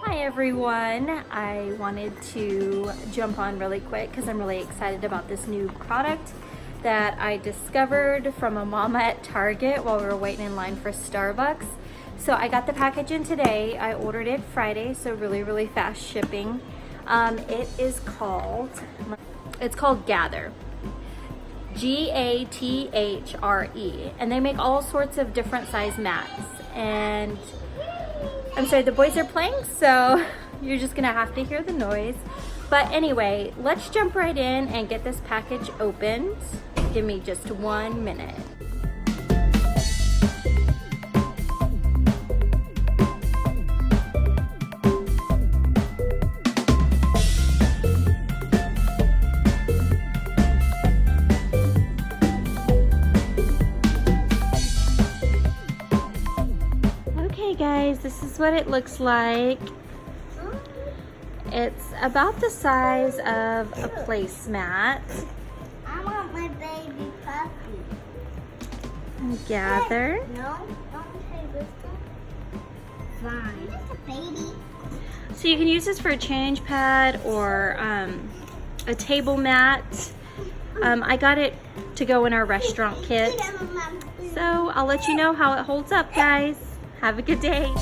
Hi everyone, I wanted to jump on really quick because I'm really excited about this new product that I discovered from a mama at Target while we were waiting in line for Starbucks. So I got the package in today. I ordered it Friday, so really fast shipping. It's called Gathre. Gathre, and they make all sorts of different size mats. And I'm sorry, the boys are playing, so you're just gonna have to hear the noise. But anyway, let's jump right in and get this package opened. Give me just 1 minute. Okay guys, this is what it looks like. It's about the size of a placemat. I want my baby puppy. Gathre. No, don't say this one. Fine. It's a baby. So you can use this for a change pad or a table mat. I got it to go in our restaurant kit. So I'll let you know how it holds up, guys. Have a good day.